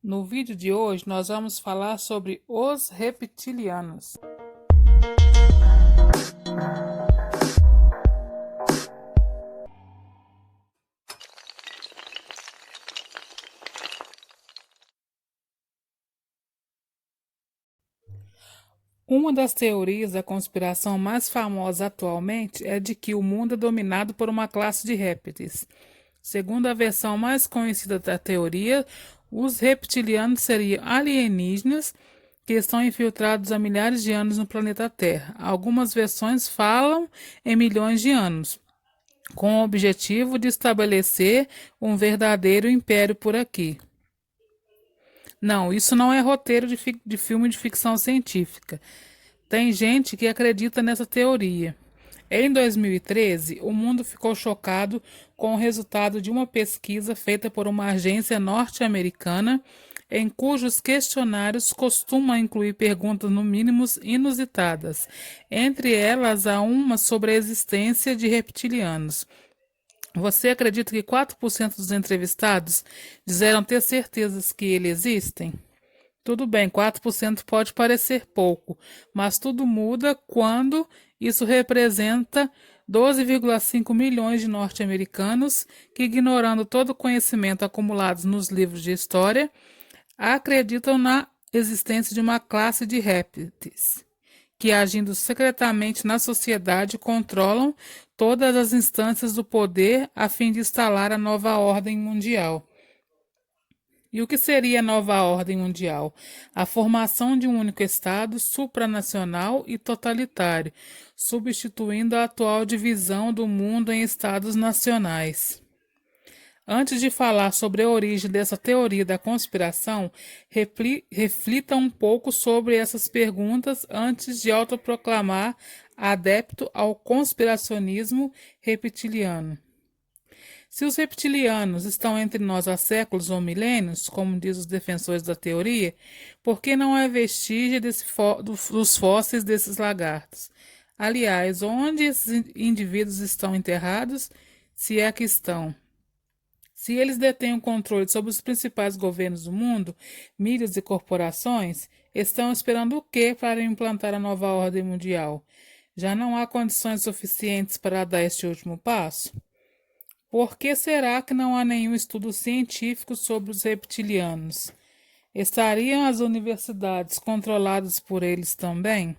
No vídeo de hoje, nós vamos falar sobre os reptilianos. Uma das teorias da conspiração mais famosas atualmente é de que o mundo é dominado por uma classe de répteis. Segundo a versão mais conhecida da teoria, os reptilianos seriam alienígenas que estão infiltrados há milhares de anos no planeta Terra. Algumas versões falam em milhões de anos, com o objetivo de estabelecer um verdadeiro império por aqui. Não, isso não é roteiro de filme de ficção científica. Tem gente que acredita nessa teoria. Em 2013, o mundo ficou chocado com o resultado de uma pesquisa feita por uma agência norte-americana, em cujos questionários costumam incluir perguntas no mínimo inusitadas. Entre elas, há uma sobre a existência de reptilianos. Você acredita que 4% dos entrevistados disseram ter certezas que eles existem? Tudo bem, 4% pode parecer pouco, mas tudo muda quando isso representa 12,5 milhões de norte-americanos que, ignorando todo o conhecimento acumulado nos livros de história, acreditam na existência de uma classe de répteis que, agindo secretamente na sociedade, controlam todas as instâncias do poder a fim de instalar a nova ordem mundial. E o que seria a nova ordem mundial? A formação de um único Estado supranacional e totalitário, substituindo a atual divisão do mundo em Estados nacionais. Antes de falar sobre a origem dessa teoria da conspiração, reflita um pouco sobre essas perguntas antes de autoproclamar adepto ao conspiracionismo reptiliano. Se os reptilianos estão entre nós há séculos ou milênios, como diz os defensores da teoria, por que não há vestígio dos fósseis desses lagartos? Aliás, onde esses indivíduos estão enterrados, se é que estão? Se eles detêm o controle sobre os principais governos do mundo, mídias e corporações, estão esperando o quê para implantar a nova ordem mundial? Já não há condições suficientes para dar este último passo? Por que será que não há nenhum estudo científico sobre os reptilianos? Estariam as universidades controladas por eles também?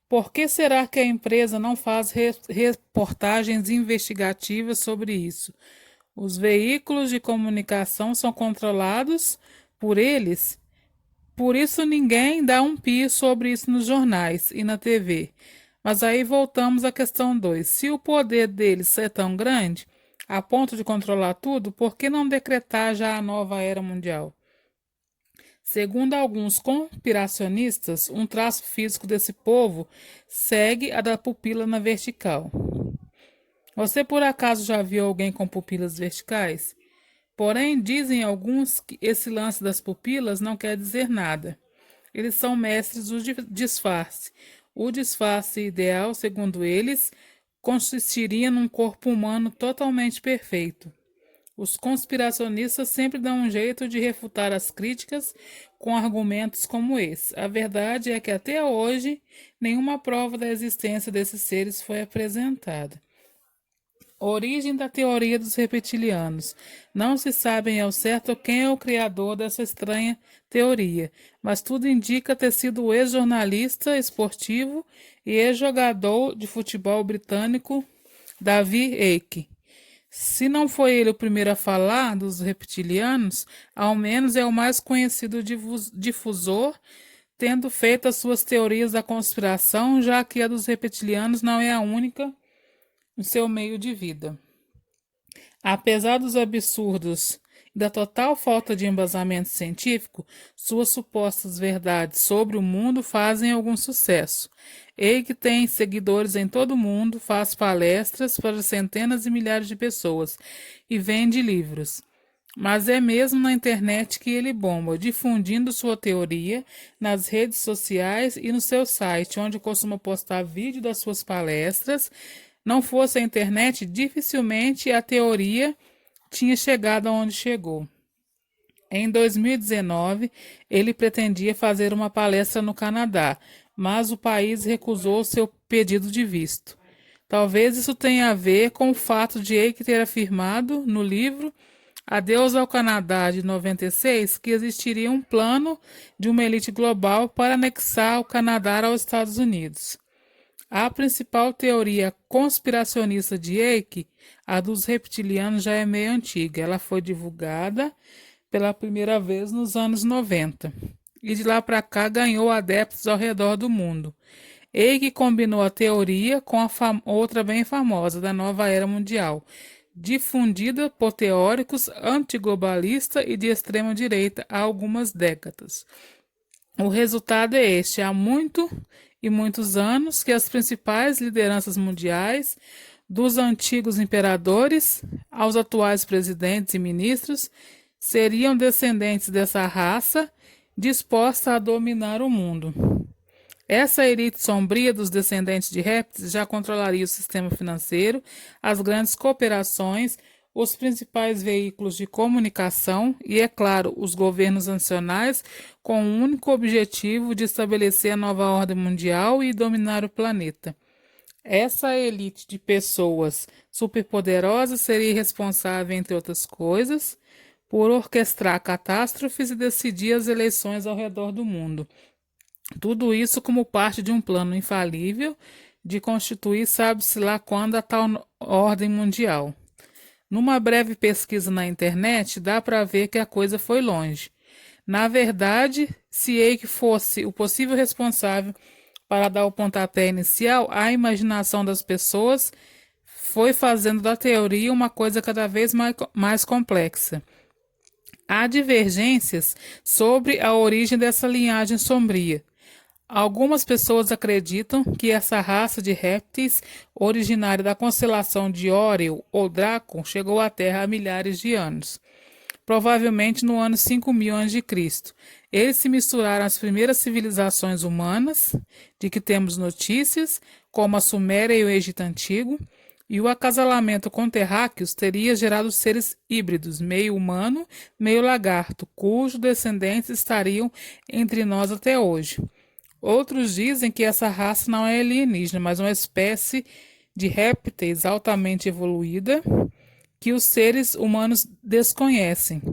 Por que será que a empresa não faz reportagens investigativas sobre isso? Os veículos de comunicação são controlados por eles? Por isso ninguém dá um pio sobre isso nos jornais e na TV. Mas aí voltamos à questão 2. Se o poder deles é tão grande, a ponto de controlar tudo, por que não decretar já a nova era mundial? Segundo alguns conspiracionistas, um traço físico desse povo segue a da pupila na vertical. Você por acaso já viu alguém com pupilas verticais? Porém, dizem alguns que esse lance das pupilas não quer dizer nada. Eles são mestres do disfarce. O disfarce ideal, segundo eles, consistiria num corpo humano totalmente perfeito. Os conspiracionistas sempre dão um jeito de refutar as críticas com argumentos como esse. A verdade é que até hoje nenhuma prova da existência desses seres foi apresentada. Origem da teoria dos reptilianos. Não se sabe ao certo quem é o criador dessa estranha teoria, mas tudo indica ter sido o ex-jornalista esportivo e ex-jogador de futebol britânico David Icke. Se não foi ele o primeiro a falar dos reptilianos, ao menos é o mais conhecido difusor, tendo feito as suas teorias da conspiração, já que a dos reptilianos não é a única no seu meio de vida. Apesar dos absurdos e da total falta de embasamento científico, suas supostas verdades sobre o mundo fazem algum sucesso. Ele tem seguidores em todo o mundo, faz palestras para centenas e milhares de pessoas e vende livros. Mas é mesmo na internet que ele bomba, difundindo sua teoria nas redes sociais e no seu site, onde costuma postar vídeo das suas palestras. Não fosse a internet, dificilmente a teoria tinha chegado aonde chegou. Em 2019, ele pretendia fazer uma palestra no Canadá, mas o país recusou seu pedido de visto. Talvez isso tenha a ver com o fato de Ike ter afirmado no livro Adeus ao Canadá de 96 que existiria um plano de uma elite global para anexar o Canadá aos Estados Unidos. A principal teoria conspiracionista de Ike, a dos reptilianos, já é meio antiga. Ela foi divulgada pela primeira vez nos anos 90 e de lá para cá ganhou adeptos ao redor do mundo. Ike combinou a teoria com a outra bem famosa da nova era mundial, difundida por teóricos antiglobalistas e de extrema direita há algumas décadas. O resultado é este: há muitos anos que as principais lideranças mundiais, dos antigos imperadores aos atuais presidentes e ministros, seriam descendentes dessa raça disposta a dominar o mundo. Essa elite sombria dos descendentes de répteis já controlaria o sistema financeiro, as grandes cooperações, os principais veículos de comunicação e, é claro, os governos nacionais, com o único objetivo de estabelecer a nova ordem mundial e dominar o planeta. Essa elite de pessoas superpoderosas seria responsável, entre outras coisas, por orquestrar catástrofes e decidir as eleições ao redor do mundo. Tudo isso como parte de um plano infalível de constituir sabe-se lá quando a tal ordem mundial. Numa breve pesquisa na internet, dá para ver que a coisa foi longe. Na verdade, se Ike fosse o possível responsável para dar o pontapé inicial, a imaginação das pessoas foi fazendo da teoria uma coisa cada vez mais complexa. Há divergências sobre a origem dessa linhagem sombria. Algumas pessoas acreditam que essa raça de répteis, originária da constelação de Órion ou Draco, chegou à Terra há milhares de anos, provavelmente no ano 5000 a.C. Eles se misturaram às primeiras civilizações humanas, de que temos notícias, como a Suméria e o Egito Antigo, e o acasalamento com terráqueos teria gerado seres híbridos, meio humano, meio lagarto, cujos descendentes estariam entre nós até hoje. Outros dizem que essa raça não é alienígena, mas uma espécie de répteis altamente evoluída que os seres humanos desconhecem.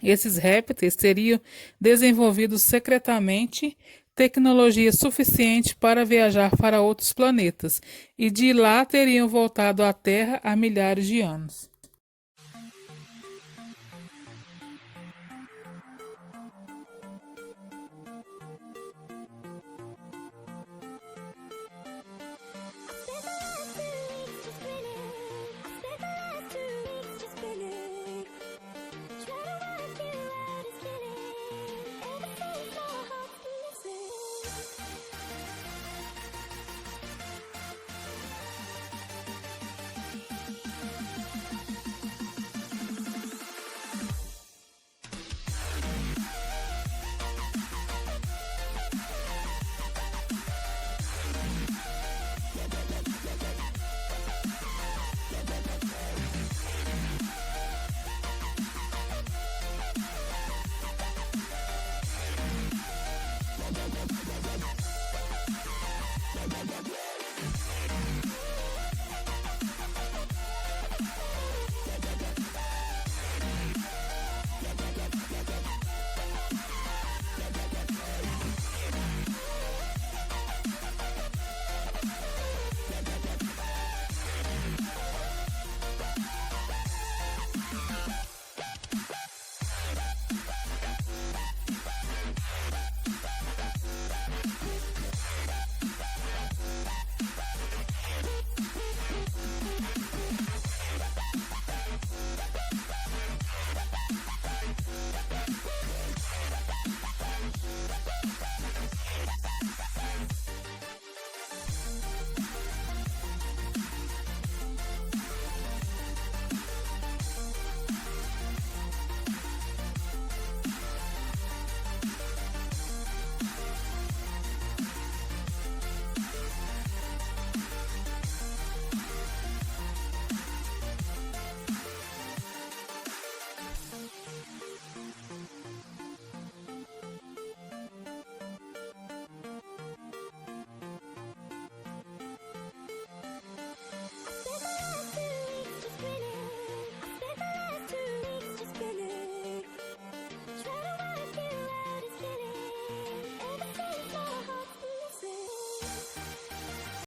Esses répteis teriam desenvolvido secretamente tecnologia suficiente para viajar para outros planetas e de lá teriam voltado à Terra há milhares de anos.